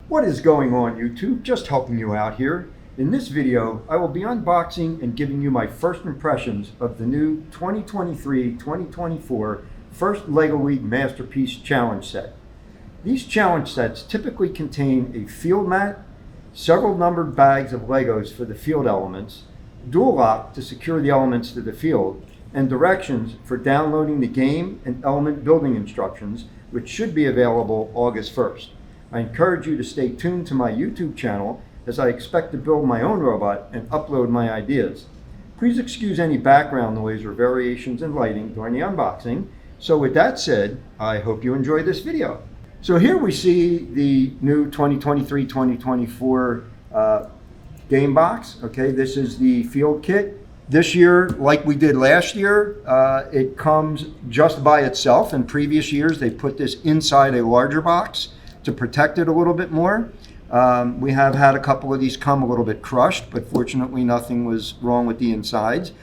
What is going on, YouTube? Just helping you out here. In this video, I will be unboxing and giving you my first impressions of the new 2023-2024 First LEGO League Masterpiece Challenge Set. These challenge sets typically contain a field mat, several numbered bags of Legos for the field elements, dual lock to secure the elements to the field, and directions for downloading the game and element building instructions, which should be available August 1st. I encourage you to stay tuned to my YouTube channel as I expect to build my own robot and upload my ideas. Please excuse any background noise or variations in lighting during the unboxing. So with that said, I hope you enjoy this video. So here we see the new 2023-2024 game box. Okay, this is the field kit. This year, like we did last year, it comes just by itself. In previous years, they put this inside a larger box to protect it a little bit more. We have had a couple of these come a little bit crushed, but fortunately nothing was wrong with the insides.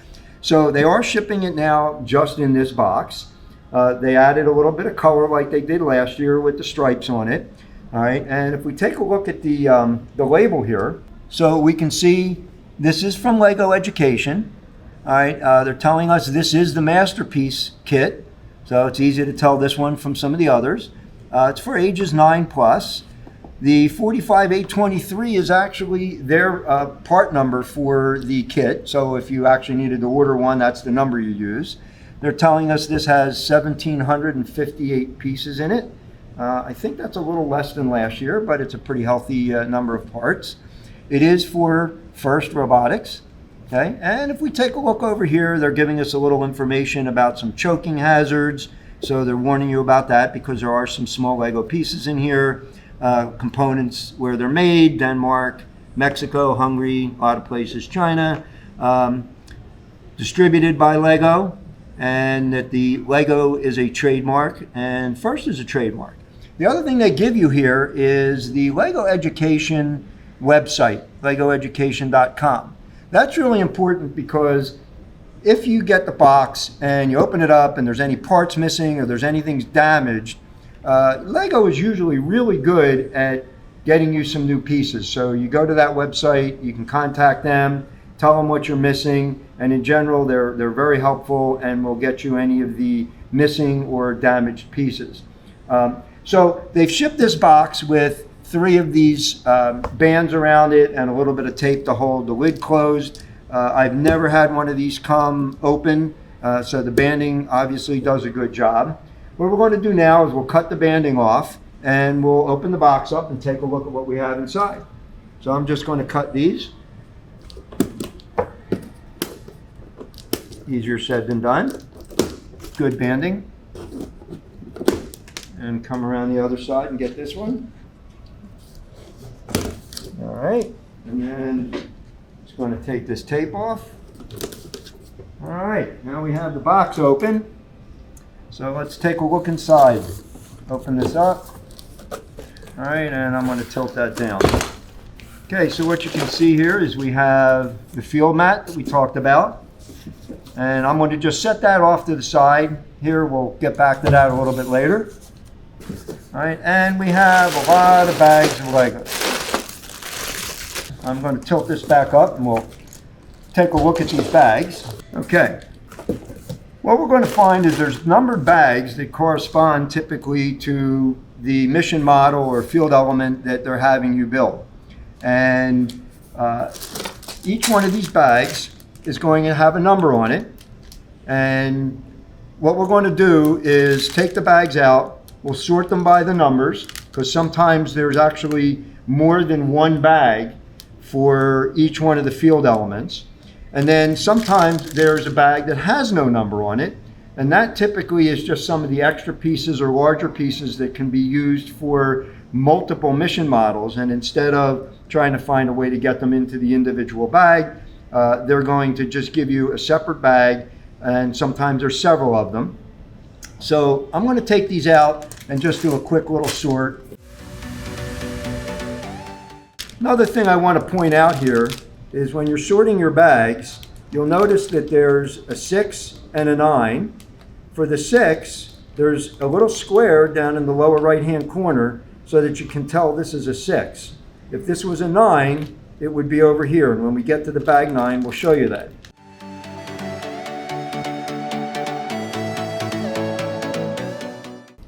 So they are shipping it now just in this box. They added a little bit of color like they did last year with the stripes on it. All right, and if we take a look at the label here, so we can see this is from LEGO Education. All right, they're telling us this is the Masterpiece kit, so it's easy to tell this one from some of the others. It's for ages 9+. The 45823 is actually their part number for the kit. So if you actually needed to order one, that's the number you use. They're telling us this has 1,758 pieces in it. I think that's a little less than last year, but it's a pretty healthy number of parts. It is for FIRST Robotics. Okay, and if we take a look over here, they're giving us a little information about some choking hazards. So they're warning you about that because there are some small Lego pieces in here, components where they're made, Denmark, Mexico, Hungary, a lot of places, China, distributed by Lego, and that the Lego is a trademark and FIRST is a trademark. The other thing they give you here is the LEGO Education website, legoeducation.com. That's really important because if you get the box and you open it up and there's any parts missing or there's anything damaged, LEGO is usually really good at getting you some new pieces. So you go to that website, you can contact them, tell them what you're missing, and in general they're very helpful and will get you any of the missing or damaged pieces. So they've shipped this box with 3 of these bands around it and a little bit of tape to hold the lid closed. I've never had one of these come open, so the banding obviously does a good job. What we're going to do now is we'll cut the banding off and we'll open the box up and take a look at what we have inside. So I'm just going to cut these. Easier said than done. Good banding. And come around the other side and get this one. All right, and then just going to take this tape off. All right, now we have the box open. So let's take a look inside. Open this up. All right, and I'm going to tilt that down. Okay, so what you can see here is we have the field mat that we talked about. And I'm going to just set that off to the side. Here, we'll get back to that a little bit later. All right, and we have a lot of bags of Legos. I'm going to tilt this back up and we'll take a look at these bags. Okay. What we're going to find is there's numbered bags that correspond typically to the mission model or field element that they're having you build. And each one of these bags is going to have a number on it. And what we're going to do is take the bags out. We'll sort them by the numbers because sometimes there's actually more than one bag for each one of the field elements. And then sometimes there's a bag that has no number on it, and that typically is just some of the extra pieces or larger pieces that can be used for multiple mission models. And instead of trying to find a way to get them into the individual bag, they're going to just give you a separate bag, and sometimes there's several of them. So I'm going to take these out and just do a quick little sort. Another thing I want to point out here is when you're sorting your bags, you'll notice that there's a 6 and a 9. For the 6, there's a little square down in the lower right-hand corner so that you can tell this is a 6. If this was a 9, it would be over here, and when we get to the bag 9, we'll show you that.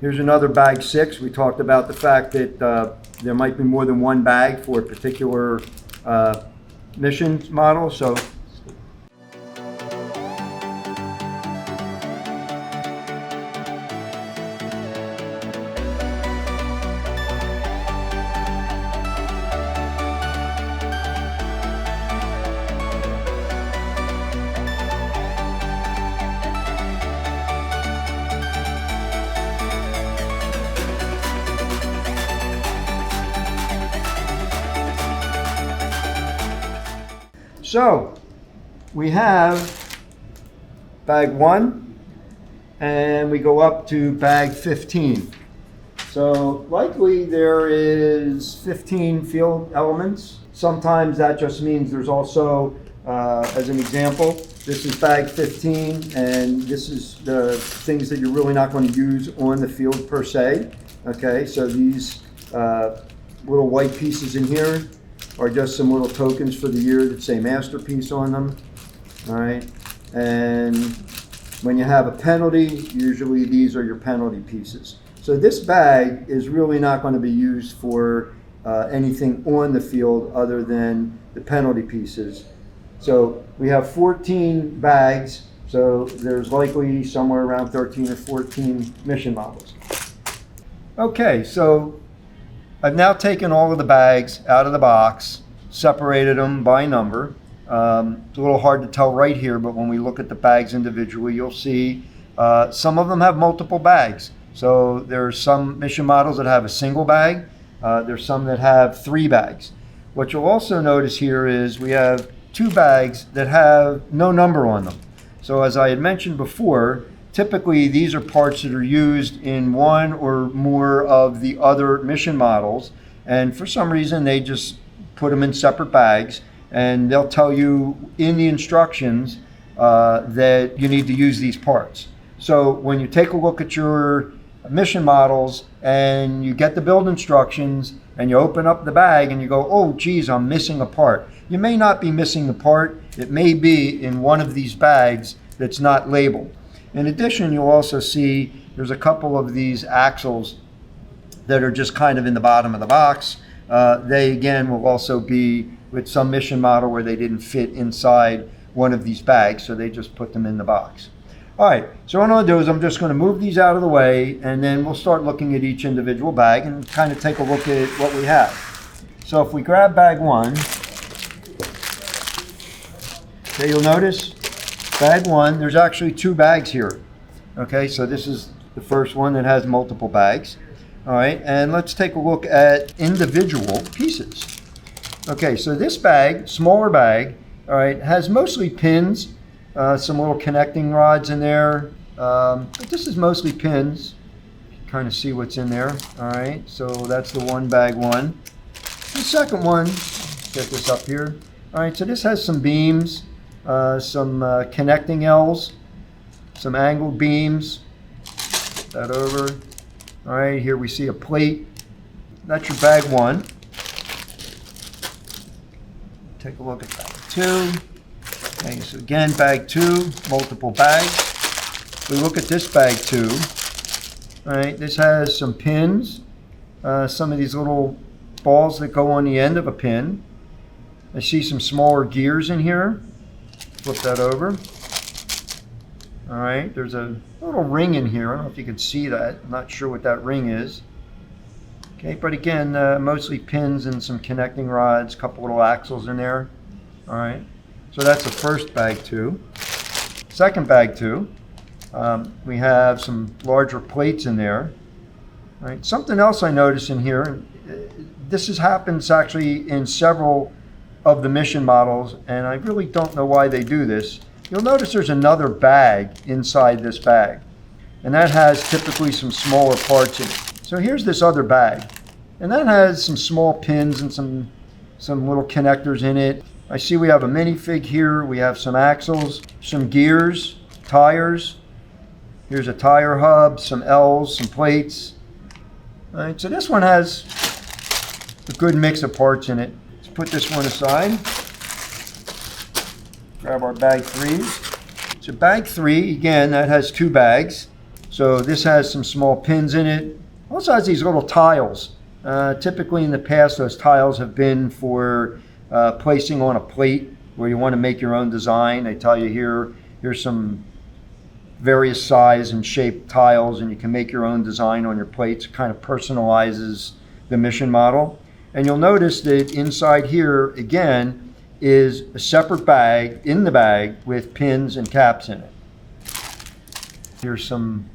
Here's another bag 6. We talked about the fact that there might be more than one bag for a particular mission model. So we have bag 1, and we go up to bag 15. So likely there is 15 field elements. Sometimes that just means there's also, as an example, this is bag 15, and this is the things that you're really not going to use on the field per se. Okay, so these little white pieces in here are just some little tokens for the year that say masterpiece on them. All right, and when you have a penalty, usually these are your penalty pieces. So this bag is really not going to be used for anything on the field other than the penalty pieces. So we have 14 bags, so there's likely somewhere around 13 or 14 mission models. Okay, so I've now taken all of the bags out of the box, separated them by number. It's a little hard to tell right here, but when we look at the bags individually, you'll see some of them have multiple bags. So there's some mission models that have a single bag. There's some that have 3 bags. What you'll also notice here is we have 2 bags that have no number on them. So as I had mentioned before, typically these are parts that are used in one or more of the other mission models, and for some reason they just put them in separate bags, and they'll tell you in the instructions that you need to use these parts. So when you take a look at your mission models and you get the build instructions and you open up the bag and you go, oh geez, I'm missing a part. You may not be missing the part. It may be in one of these bags that's not labeled. In addition, you'll also see there's a couple of these axles that are just kind of in the bottom of the box. They again will also be with some mission model where they didn't fit inside one of these bags, so they just put them in the box. All right, so what I'm going to do is I'm just going to move these out of the way, and then we'll start looking at each individual bag and kind of take a look at what we have. So if we grab bag 1, okay, you'll notice bag 1, there's actually 2 bags here. Okay, so this is the first one that has multiple bags. All right, and let's take a look at individual pieces. Okay, so this bag, smaller bag, all right, has mostly pins, some little connecting rods in there. But this is mostly pins. Kind of see what's in there. All right, so that's the one bag 1. The second one, get this up here. All right, so this has some beams, some connecting L's, some angled beams. Put that over. All right, here we see a plate. That's your bag 1. Take a look at bag 2. Okay, so again, bag 2, multiple bags. We look at this bag 2. All right, this has some pins, some of these little balls that go on the end of a pin. I see some smaller gears in here. Flip that over. All right, there's a little ring in here. I don't know if you can see that. I'm not sure what that ring is. Okay, but again, mostly pins and some connecting rods, a couple little axles in there. All right, so that's the first bag 2. Second bag 2, we have some larger plates in there. All right, something else I noticed in here, happens actually in several of the mission models, and I really don't know why they do this. You'll notice there's another bag inside this bag, and that has typically some smaller parts in it. So here's this other bag, and that has some small pins and some little connectors in it. I see we have a minifig here. We have some axles, some gears, tires. Here's a tire hub, some L's, some plates. All right, so this one has a good mix of parts in it. Let's put this one aside. Grab our bag 3s. So bag 3, again, that has 2 bags. So this has some small pins in it. Also has these little tiles. Typically in the past, those tiles have been for placing on a plate where you want to make your own design. They tell you here's some various size and shape tiles, and you can make your own design on your plates. It kind of personalizes the mission model. And you'll notice that inside here, again, is a separate bag in the bag with pins and caps in it. Here's some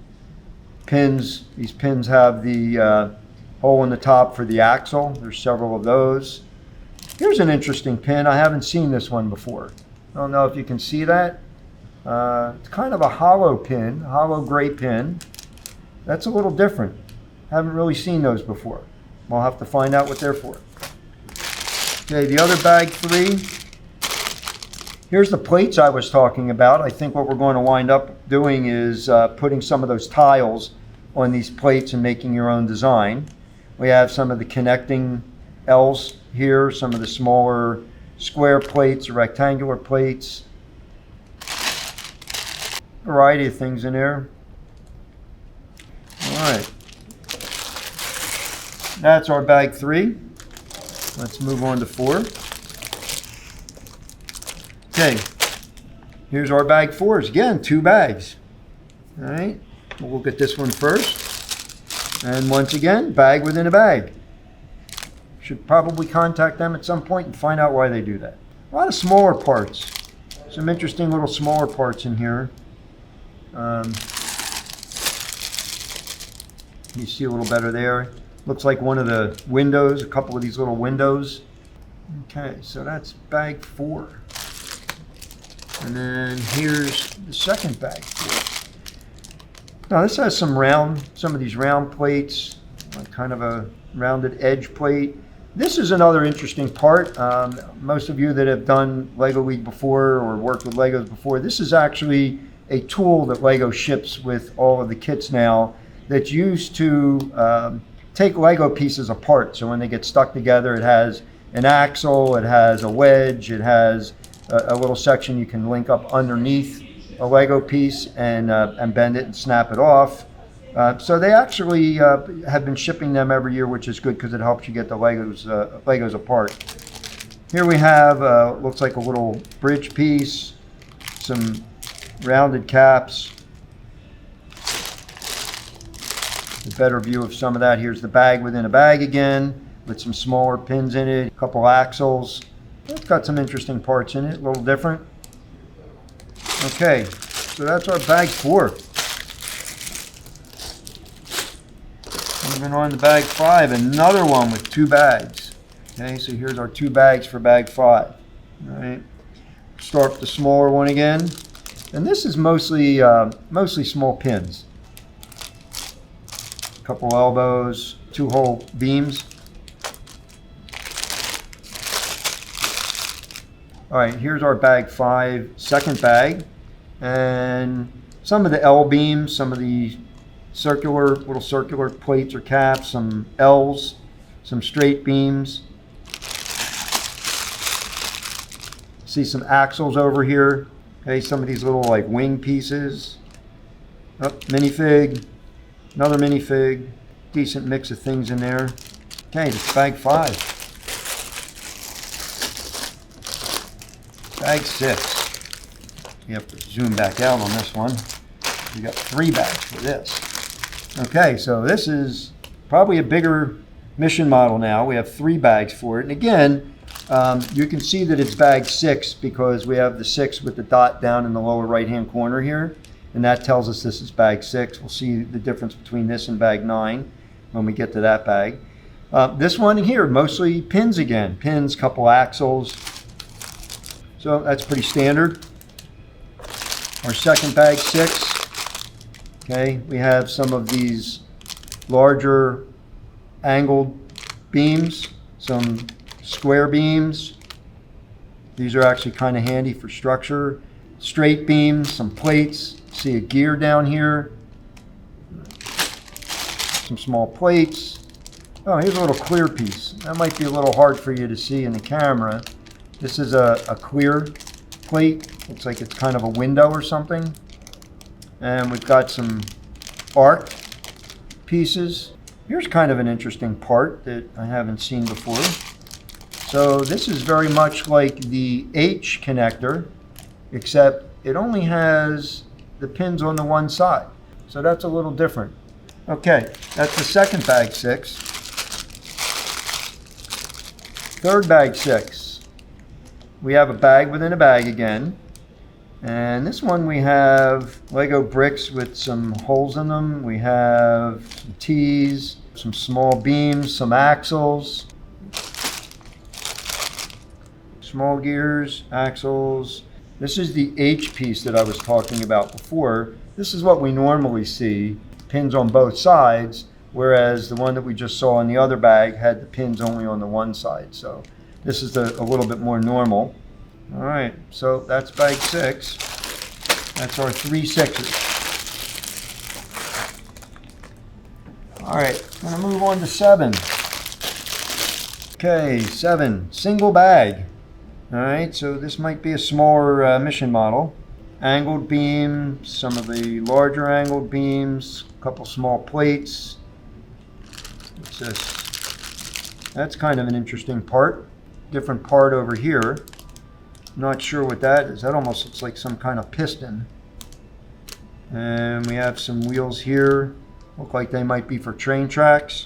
pins. These pins have the hole in the top for the axle. There's several of those. Here's an interesting pin. I haven't seen this one before. I don't know if you can see that. It's kind of a hollow pin, hollow gray pin. That's a little different. Haven't really seen those before. We'll have to find out what they're for. Okay, the other bag 3. Here's the plates I was talking about. I think what we're going to wind up doing is putting some of those tiles on these plates and making your own design. We have some of the connecting L's here, some of the smaller square plates, rectangular plates. Variety of things in there. All right. That's our bag 3. Let's move on to 4. Okay. Here's our bag 4s. Again, 2 bags. All right. We'll look at this one first. And once again, bag within a bag. Should probably contact them at some point and find out why they do that. A lot of smaller parts. Some interesting little smaller parts in here. You see a little better there. Looks like one of the windows, a couple of these little windows. Okay, so that's bag 4. And then here's the second bag 4. Now this has some of these round plates, like kind of a rounded edge plate. This is another interesting part. Most of you that have done Lego League before or worked with Legos before, this is actually a tool that Lego ships with all of the kits now that's used to take Lego pieces apart. So when they get stuck together, it has an axle, it has a wedge, it has a little section you can link up underneath a Lego piece and bend it and snap it off. So they actually have been shipping them every year, which is good because it helps you get the Legos apart. Here we have looks like a little bridge piece, some rounded caps. A better view of some of that. Here's the bag within a bag again with some smaller pins in it, a couple axles. It's got some interesting parts in it, a little different. Okay, so that's our bag 4. Moving on to bag 5, another one with 2 bags. Okay, so here's our 2 bags for bag 5. All right, start with the smaller one again. And this is mostly small pins. A couple elbows, 2-hole beams. All right, here's our bag 5, second bag. And some of the L beams, some of the little circular plates or caps, some L's, some straight beams. See some axles over here. Okay, some of these little like wing pieces. Oh, minifig, another minifig. Decent mix of things in there. Okay, it's bag 5. Bag 6. You have to zoom back out on this one. We got 3 bags for this. Okay, so this is probably a bigger mission model now. We have 3 bags for it. And again, you can see that it's bag 6 because we have the 6 with the dot down in the lower right-hand corner here. And that tells us this is bag 6. We'll see the difference between this and bag 9 when we get to that bag. This one here, mostly pins again. Pins, couple axles. So that's pretty standard. Our second bag 6. Okay, we have some of these larger angled beams, some square beams. These are actually kind of handy for structure. Straight beams, some plates. See a gear down here. Some small plates. Oh, here's a little clear piece. That might be a little hard for you to see in the camera. This is a clear plate. Looks like it's kind of a window or something. And we've got some arc pieces. Here's kind of an interesting part that I haven't seen before. So this is very much like the H connector, except it only has the pins on the one side. So that's a little different. Okay, that's the second bag 6. Third bag 6. We have a bag within a bag again. And this one we have Lego bricks with some holes in them. We have some T's, some small beams, some axles, small gears, axles. This is the H piece that I was talking about before. This is what we normally see, pins on both sides, whereas the one that we just saw in the other bag had the pins only on the one side. So this is a little bit more normal. All right, so that's bag 6. That's our 3 6s. All right, I'm gonna move on to 7. Okay, 7, single bag. All right, so this might be a smaller mission model. Angled beam, some of the larger angled beams, a couple small plates. What's this? That's kind of an interesting part. Different part over here. Not sure what that is. That almost looks like some kind of piston. And we have some wheels here. Look like they might be for train tracks.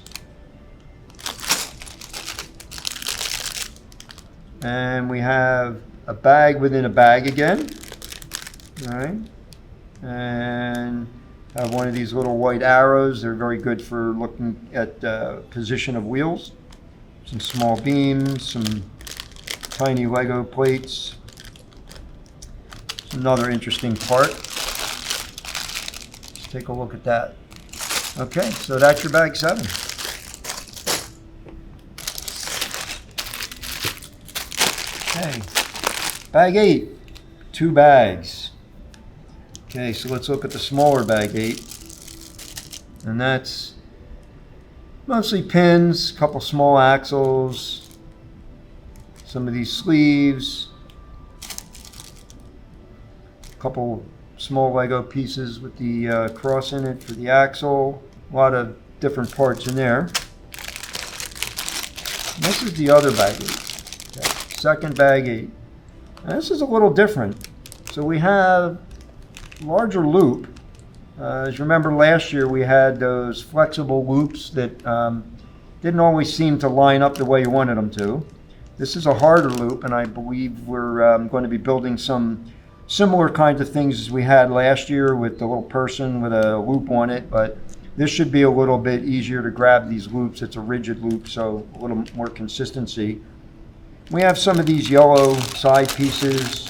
And we have a bag within a bag again. All right. And have one of these little white arrows. They're very good for looking at position of wheels. Some small beams, some tiny Lego plates. Another interesting part. Let's take a look at that. Okay, so that's your bag 7. Okay, bag 8, 2 bags. Okay, so let's look at the smaller bag 8. And that's mostly pins, a couple small axles, some of these sleeves, a couple small Lego pieces with the cross in it for the axle. A lot of different parts in there. And this is the other bag 8. Okay. Second bag 8. Now this is a little different. So we have larger loop. As you remember last year we had those flexible loops that didn't always seem to line up the way you wanted them to. This is a harder loop, and I believe we're going to be building some similar kinds of things as we had last year with the little person with a loop on it, but this should be a little bit easier to grab these loops. It's a rigid loop, so a little more consistency. We have some of these yellow side pieces,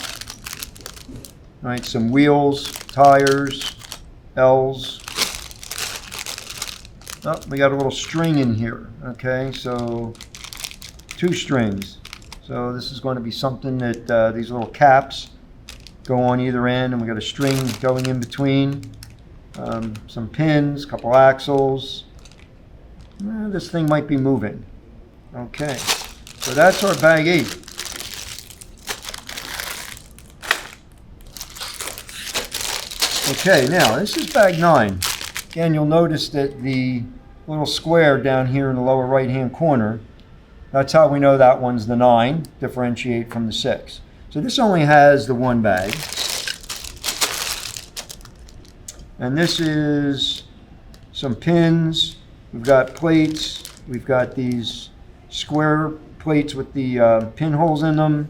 right? Some wheels, tires, L's. Oh, we got a little string in here. Okay, so 2 strings. So this is going to be something that these little caps go on either end, and we got a string going in between. Some pins, a couple axles. This thing might be moving. Okay, so that's our bag 8. Okay, now this is bag 9. Again, you'll notice that the little square down here in the lower right hand corner, that's how we know that one's the 9, differentiate from the 6. So this only has the 1 bag. And this is some pins. We've got plates. We've got these square plates with the pinholes in them.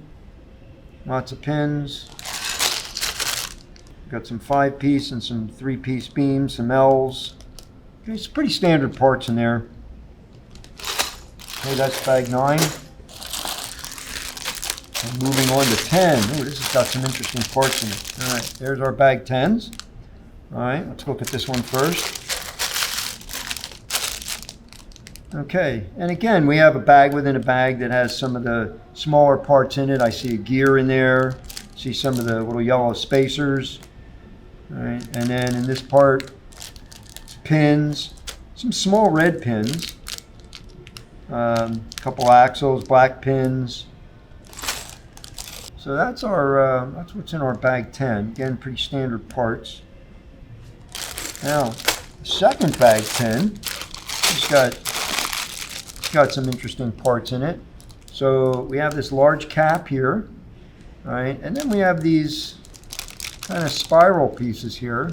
Lots of pins. We've got some 5-piece and some 3-piece beams, some L's. Okay, it's pretty standard parts in there. Okay, that's bag 9. And moving on to 10. Oh, this has got some interesting parts in it. All right, there's our bag 10s. All right, let's look at this one first. Okay, and again, we have a bag within a bag that has some of the smaller parts in it. I see a gear in there. See some of the little yellow spacers. All right, and then in this part, pins, some small red pins. couple axles, black pins. So that's that's what's in our bag 10. Again, pretty standard parts. Now, the second bag 10, it's got some interesting parts in it. So we have this large cap here, all right, and then we have these kind of spiral pieces here.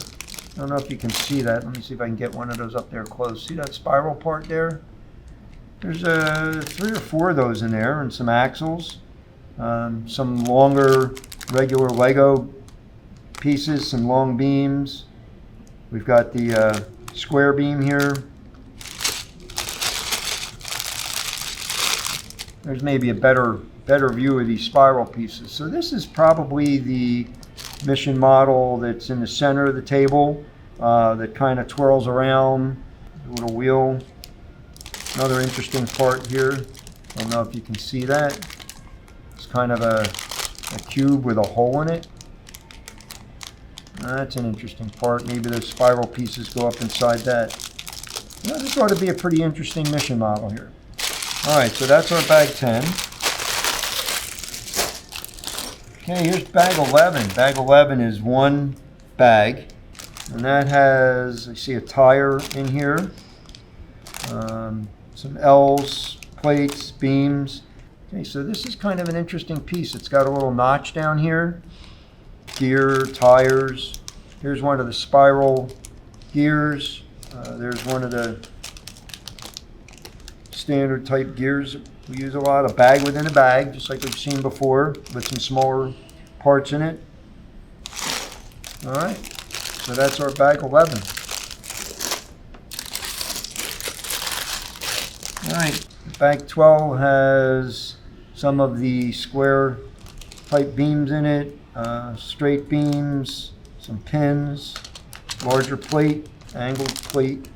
I don't know if you can see that. Let me see if I can get one of those up there close. See that spiral part there? There's 3 or 4 of those in there, and some axles, some longer regular Lego pieces, some long beams. We've got the square beam here. There's maybe a better view of these spiral pieces. So this is probably the mission model that's in the center of the table, that kind of twirls around, a little wheel. Another interesting part here, I don't know if you can see that. It's kind of a cube with a hole in it. That's an interesting part. Maybe those spiral pieces go up inside that. Well, this ought to be a pretty interesting mission model here. All right, so that's our bag 10. Okay, here's bag 11. Bag 11 is one bag, and that has, I see a tire in here, some L's, plates, beams. Okay, so this is kind of an interesting piece. It's got a little notch down here, gear, tires. Here's one of the spiral gears. There's one of the standard type gears we use a lot, a bag within a bag, just like we've seen before, with some smaller parts in it. All right, so that's our bag 11. All right, bag 12 has some of the square type beams in it, straight beams, some pins, larger plate, angled plate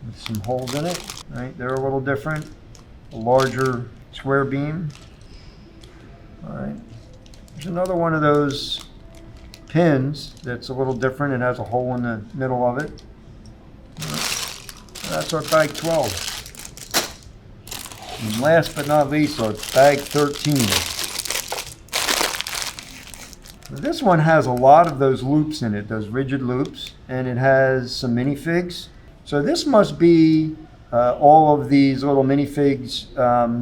with some holes in it. All right, they're a little different. A larger square beam. All right, there's another one of those pins that's a little different. It has a hole in the middle of it. All right. So that's our bag 12. And last but not least, our bag 13. This one has a lot of those loops in it, those rigid loops, and it has some minifigs. So this must be all of these little minifigs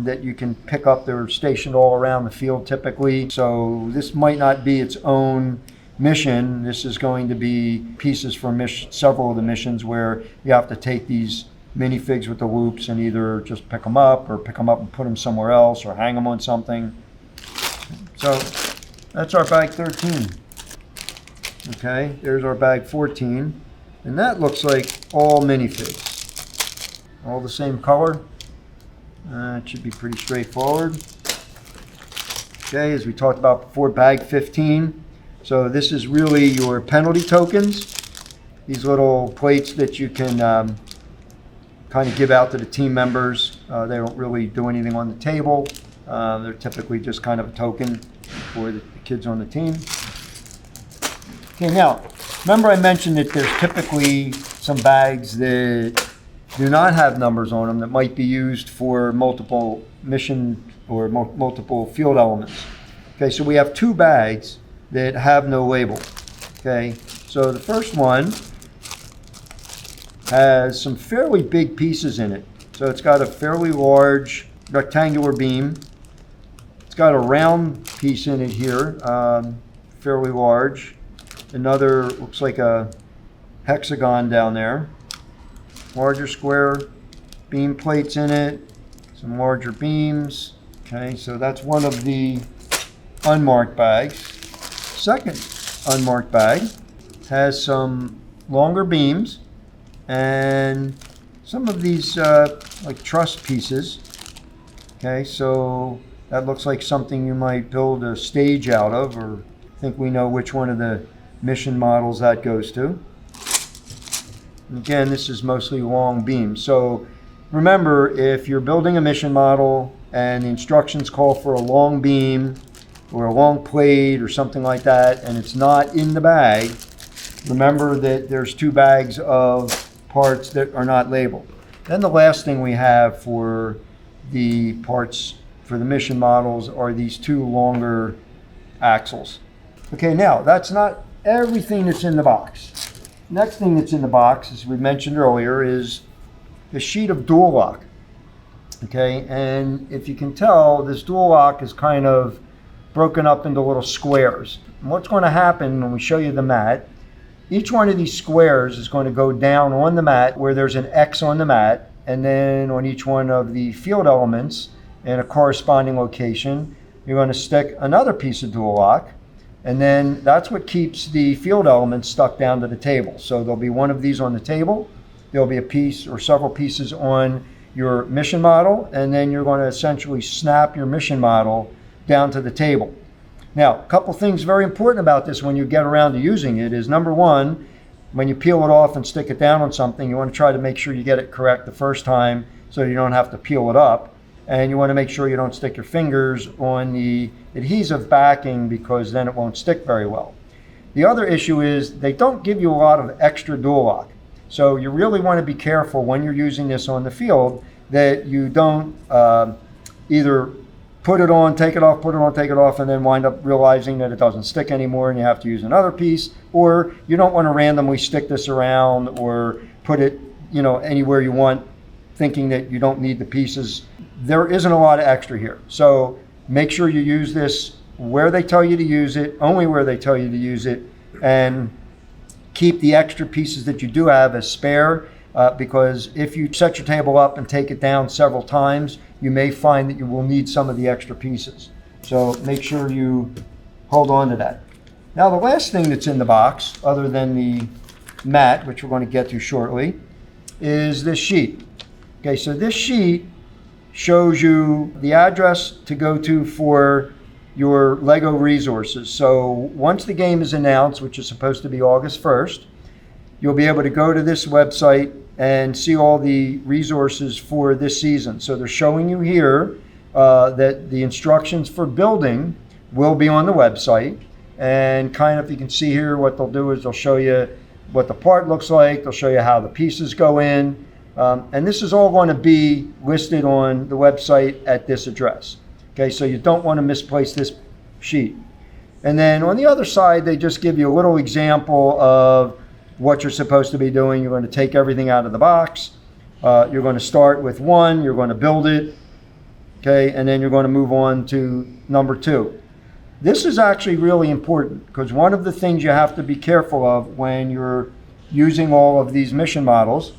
that you can pick up. They're stationed all around the field typically. So this might not be its own mission. This is going to be pieces from several of the missions where you have to take these minifigs with the loops and either just pick them up or pick them up and put them somewhere else or hang them on something. So that's our bag 13. Okay, there's our bag 14. And that looks like all minifigs. All the same color. It should be pretty straightforward. Okay, as we talked about before, bag 15. So this is really your penalty tokens. These little plates that you can kind of give out to the team members. They don't really do anything on the table. They're typically just kind of a token for the kids on the team. Okay, now, remember I mentioned that there's typically some bags that do not have numbers on them that might be used for multiple mission or multiple field elements. Okay, so we have 2 bags that have no label. Okay, so the first one has some fairly big pieces in it. So it's got a fairly large rectangular beam. It's got a round piece in it here, fairly large. Another looks like a hexagon down there. Larger square beam plates in it, some larger beams. Okay, so that's one of the unmarked bags. Second unmarked bag has some longer beams and some of these like truss pieces. Okay, so that looks like something you might build a stage out of, or I think we know which one of the mission models that goes to. Again, this is mostly long beams. So remember, if you're building a mission model and the instructions call for a long beam or a long plate or something like that, and it's not in the bag, remember that there's 2 bags of parts that are not labeled. Then the last thing we have for the parts for the mission models are these two longer axles. Okay, now that's not everything that's in the box. Next thing that's in the box, as we mentioned earlier, is the sheet of dual lock. Okay, and if you can tell, this dual lock is kind of broken up into little squares. And what's going to happen when we show you the mat, each one of these squares is going to go down on the mat where there's an X on the mat, and then on each one of the field elements in a corresponding location, you're going to stick another piece of dual lock, and then that's what keeps the field elements stuck down to the table. So there'll be one of these on the table, there'll be a piece or several pieces on your mission model, and then you're going to essentially snap your mission model down to the table. Now, a couple things very important about this when you get around to using it is, number one, when you peel it off and stick it down on something, you want to try to make sure you get it correct the first time so you don't have to peel it up. And you want to make sure you don't stick your fingers on the adhesive backing, because then it won't stick very well. The other issue is they don't give you a lot of extra dual lock. So you really want to be careful when you're using this on the field that you don't either put it on, take it off, put it on, take it off, and then wind up realizing that it doesn't stick anymore and you have to use another piece. Or you don't want to randomly stick this around or put it, anywhere you want, thinking that you don't need the pieces. There isn't a lot of extra here. So make sure you use this where they tell you to use it, only where they tell you to use it, and keep the extra pieces that you do have as spare, because if you set your table up and take it down several times, you may find that you will need some of the extra pieces. So make sure you hold on to that. Now, the last thing that's in the box, other than the mat, which we're going to get to shortly, is this sheet. Okay, so this sheet shows you the address to go to for your Lego resources. So once the game is announced, which is supposed to be August 1st, you'll be able to go to this website and see all the resources for this season. So they're showing you here that the instructions for building will be on the website. And kind of, if you can see here, what they'll do is they'll show you what the part looks like. They'll show you how the pieces go in. And this is all going to be listed on the website at this address. Okay, so you don't want to misplace this sheet. And then on the other side, they just give you a little example of what you're supposed to be doing. You're going to take everything out of the box. You're going to start with one. You're going to build it. Okay, and then you're going to move on to number two. This is actually really important, because one of the things you have to be careful of when you're using all of these mission models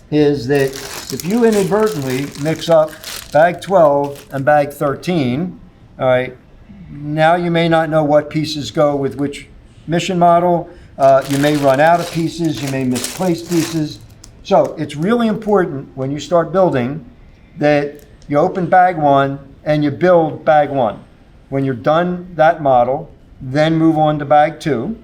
is that if you inadvertently mix up bag 12 and bag 13, all right, now you may not know what pieces go with which mission model. You may run out of pieces, you may misplace pieces. So it's really important when you start building that you open bag one and you build bag one. When you're done that model, then move on to bag two.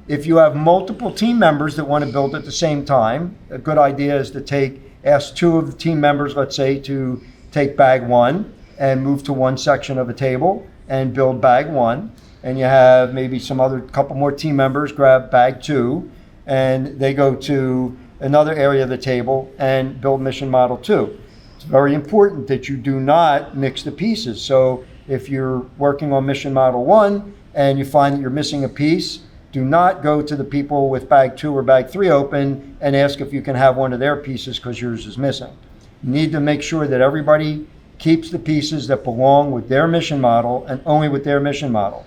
If you have multiple team members that want to build at the same time, a good idea is to ask two of the team members, let's say, to take bag one and move to one section of a table and build bag one. And you have maybe couple more team members grab bag two and they go to another area of the table and build mission model two. It's very important that you do not mix the pieces. So if you're working on mission model one and you find that you're missing a piece, do not go to the people with bag two or bag three open and ask if you can have one of their pieces because yours is missing. You need to make sure that everybody keeps the pieces that belong with their mission model and only with their mission model.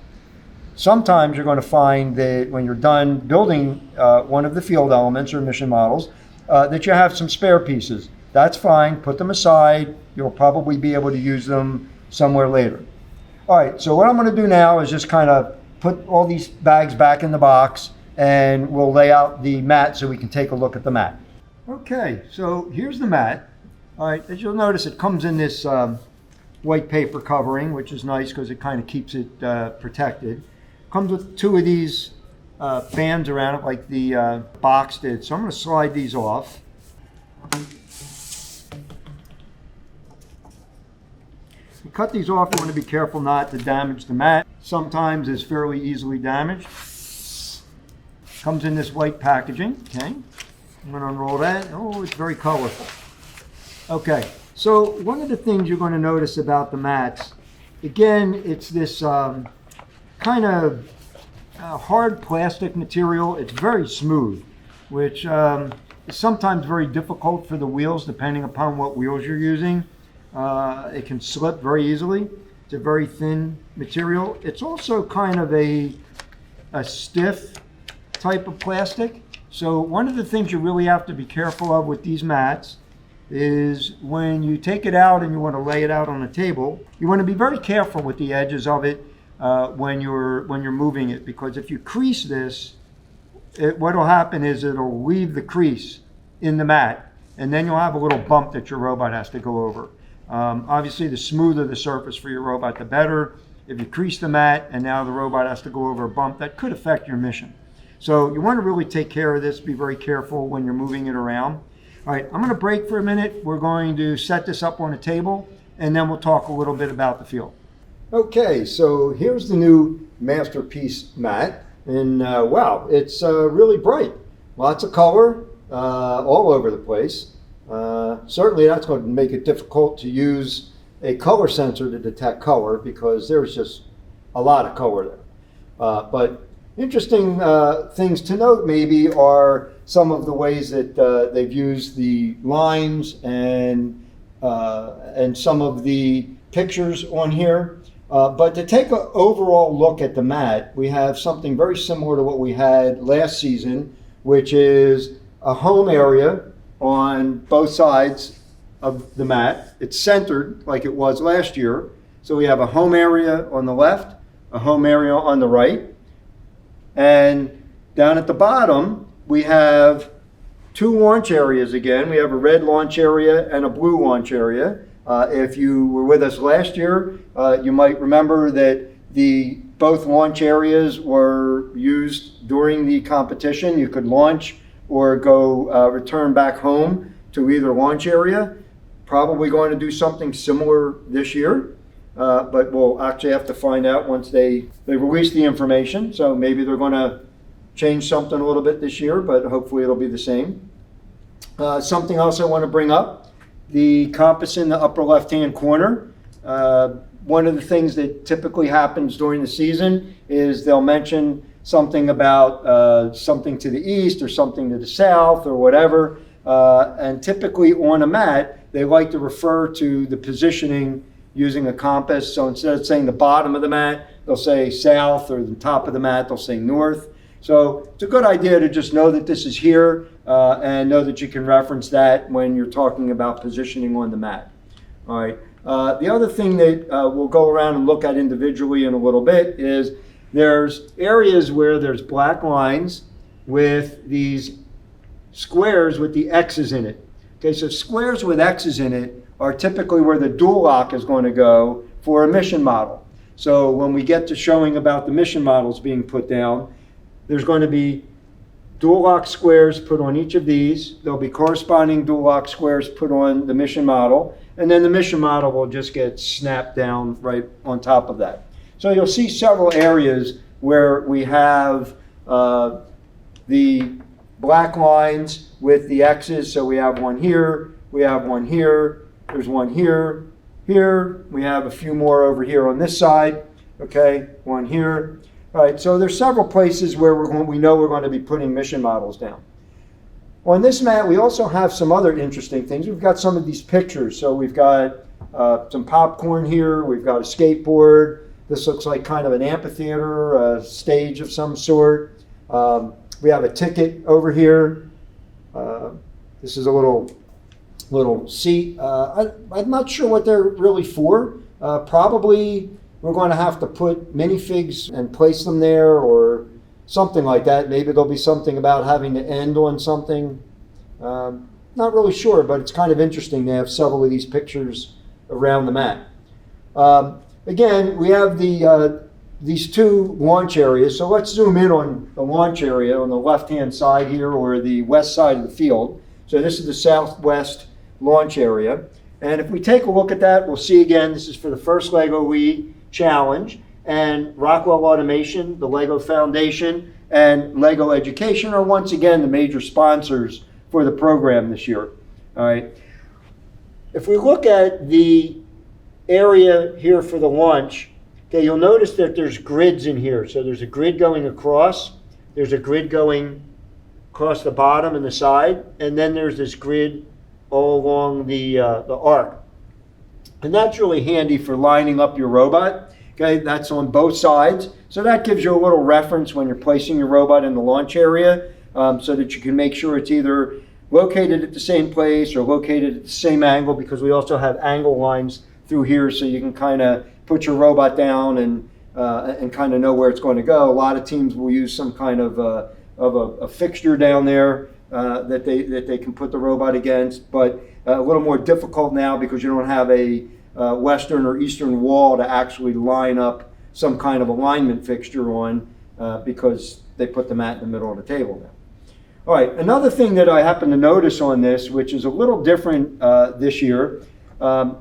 Sometimes you're going to find that when you're done building one of the field elements or mission models, that you have some spare pieces. That's fine, put them aside. You'll probably be able to use them somewhere later. All right, so what I'm going to do now is just kind of put all these bags back in the box, and we'll lay out the mat so we can take a look at the mat. Okay, so here's the mat. All right, as you'll notice, it comes in this white paper covering, which is nice because it kind of keeps it protected. Comes with two of these bands around it like the box did. So I'm going to slide these off. You cut these off, you want to be careful not to damage the mat. Sometimes it's fairly easily damaged. Comes in this white packaging, okay? I'm going to unroll that. Oh, it's very colorful. Okay, So one of the things you're going to notice about the mats, again, it's this kind of hard plastic material. It's very smooth, which is sometimes very difficult for the wheels depending upon what wheels you're using. It can slip very easily. It's a very thin material. It's also kind of a stiff type of plastic. So one of the things you really have to be careful of with these mats is when you take it out and you want to lay it out on a table, you want to be very careful with the edges of it when you're moving it, because if you crease this, what will happen is it'll leave the crease in the mat, and then you'll have a little bump that your robot has to go over. Obviously, the smoother the surface for your robot, the better. If you crease the mat and now the robot has to go over a bump, that could affect your mission. So you want to really take care of this, be very careful when you're moving it around. All right, I'm going to break for a minute. We're going to set this up on a table, and then we'll talk a little bit about the field. Okay, so here's the new Masterpiece mat, and wow, it's really bright. Lots of color all over the place. Certainly that's going to make it difficult to use a color sensor to detect color, because there's just a lot of color there. But interesting things to note maybe are some of the ways that they've used the lines and some of the pictures on here. But to take an overall look at the mat, we have something very similar to what we had last season, which is a home area on both sides of the mat. It's centered like it was last year. So we have a home area on the left, a home area on the right. And down at the bottom, we have two launch areas again. We have a red launch area and a blue launch area. If you were with us last year, you might remember that both launch areas were used during the competition. You could launch or go return back home to either launch area. Probably going to do something similar this year, but we'll actually have to find out once they release the information. So maybe they're going to change something a little bit this year, but hopefully it'll be the same. Something else I want to bring up, the compass in the upper left-hand corner. One of the things that typically happens during the season is they'll mention something about something to the east or something to the south or whatever. And typically on a mat, they like to refer to the positioning using a compass. So instead of saying the bottom of the mat, they'll say south, or the top of the mat, they'll say north. So it's a good idea to just know that this is here and know that you can reference that when you're talking about positioning on the mat. All right. The other thing that we'll go around and look at individually in a little bit is there's areas where there's black lines with these squares with the X's in it. Okay, so squares with X's in it are typically where the dual lock is going to go for a mission model. So when we get to showing about the mission models being put down, there's going to be dual lock squares put on each of these. There'll be corresponding dual lock squares put on the mission model, and then the mission model will just get snapped down right on top of that. So you'll see several areas where we have the black lines with the X's. So we have one here, we have one here, there's one here, here, we have a few more over here on this side, okay, one here. All right, so there's several places where we know we're going to be putting mission models down. On this mat, we also have some other interesting things. We've got some of these pictures. So we've got some popcorn here, we've got a skateboard. This looks like kind of an amphitheater, a stage of some sort. We have a ticket over here. This is a little seat. I'm not sure what they're really for. Probably we're going to have to put minifigs and place them there or something like that. Maybe there'll be something about having to end on something. Not really sure, but it's kind of interesting to have several of these pictures around the mat. Again, we have these two launch areas. So let's zoom in on the launch area on the left-hand side here, or the west side of the field. So this is the southwest launch area. And if we take a look at that, we'll see again, this is for the first LEGO League Challenge. And Rockwell Automation, the LEGO Foundation, and LEGO Education are once again the major sponsors for the program this year. All right. If we look at the area here for the launch, okay, you'll notice that there's grids in here. So there's a grid going across, there's a grid going across the bottom and the side, and then there's this grid all along the arc. And that's really handy for lining up your robot. Okay, that's on both sides. So that gives you a little reference when you're placing your robot in the launch area, so that you can make sure it's either located at the same place or located at the same angle, because we also have angle lines through here, so you can kind of put your robot down and kind of know where it's going to go. A lot of teams will use some kind of a fixture down there that they can put the robot against, but a little more difficult now because you don't have a western or eastern wall to actually line up some kind of alignment fixture on, because they put the mat in the middle of the table now. All right, another thing that I happen to notice on this, which is a little different this year, the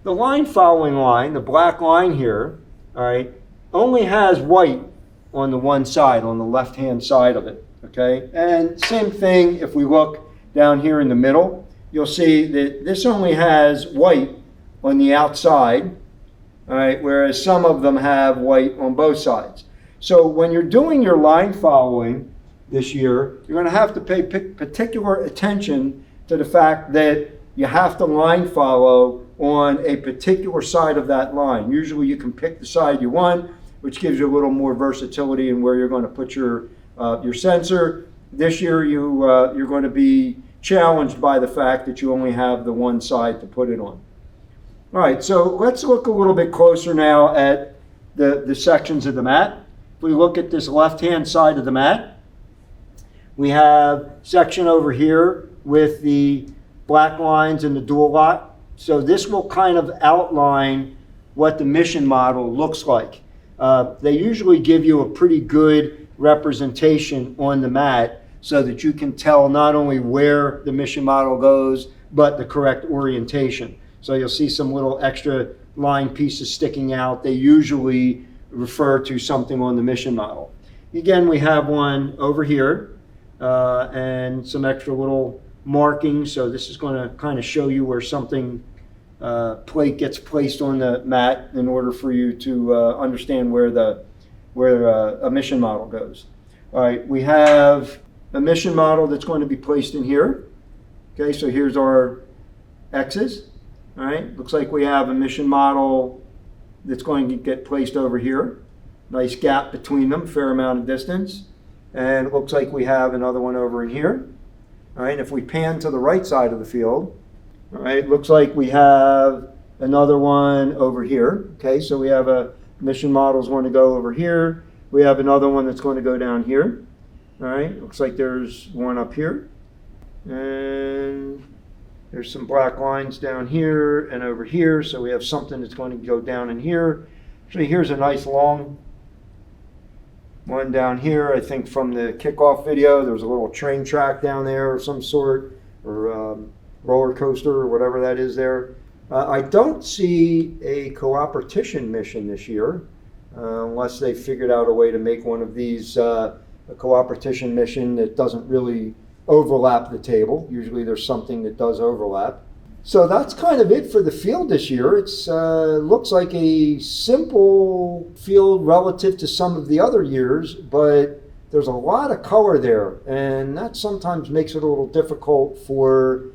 line following line, the black line here, all right, only has white on the one side, on the left-hand side of it, okay? And same thing if we look down here in the middle, you'll see that this only has white on the outside, all right, whereas some of them have white on both sides. So when you're doing your line following this year, you're going to have to pay particular attention to the fact that you have to line follow on a particular side of that line. Usually you can pick the side you want, which gives you a little more versatility in where you're going to put your sensor. This year you're going to be challenged by the fact that you only have the one side to put it on. All right, so let's look a little bit closer now at the sections of the mat. If we look at this left-hand side of the mat, we have section over here with the black lines and the dual lock. So this will kind of outline what the mission model looks like. They usually give you a pretty good representation on the mat so that you can tell not only where the mission model goes, but the correct orientation. So you'll see some little extra line pieces sticking out. They usually refer to something on the mission model. Again, we have one over here and some extra little markings. So this is going to kind of show you where something plate gets placed on the mat in order for you to understand where a mission model goes. All right, we have a mission model that's going to be placed in here. Okay, so here's our X's. All right, looks like we have a mission model that's going to get placed over here. Nice gap between them, fair amount of distance. And it looks like we have another one over in here. All right, if we pan to the right side of the field, all right, looks like we have another one over here. Okay, so we have a mission model is going to go over here. We have another one that's going to go down here. All right, looks like there's one up here. And there's some black lines down here and over here. So we have something that's going to go down in here. So here's a nice long one down here. I think from the kickoff video, there was a little train track down there of some sort, or roller coaster or whatever that is there. I don't see a cooperation mission this year, unless they figured out a way to make one of these a cooperation mission that doesn't really overlap the table. Usually there's something that does overlap. So that's kind of it for the field this year. It's looks like a simple field relative to some of the other years, but there's a lot of color there, and that sometimes makes it a little difficult for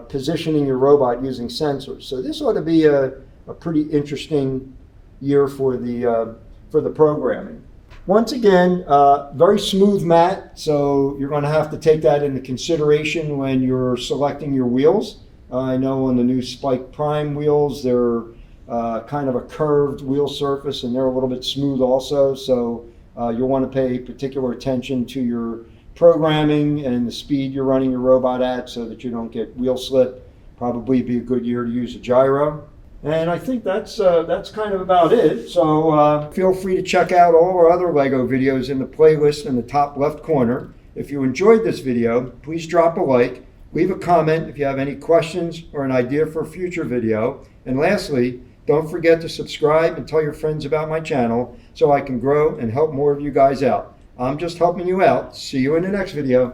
positioning your robot using sensors. So this ought to be a pretty interesting year for the programming. Once again, very smooth mat, so you're going to have to take that into consideration when you're selecting your wheels. I know on the new Spike Prime wheels, they're kind of a curved wheel surface, and they're a little bit smooth also, so you'll want to pay particular attention to your programming and the speed you're running your robot at so that you don't get wheel slip. Probably be a good year to use a gyro. And I think that's kind of about it. So feel free to check out all our other LEGO videos in the playlist in the top left corner. If you enjoyed this video, please drop a like, leave a comment if you have any questions or an idea for a future video. And lastly, don't forget to subscribe and tell your friends about my channel so I can grow and help more of you guys out. I'm just helping you out. See you in the next video.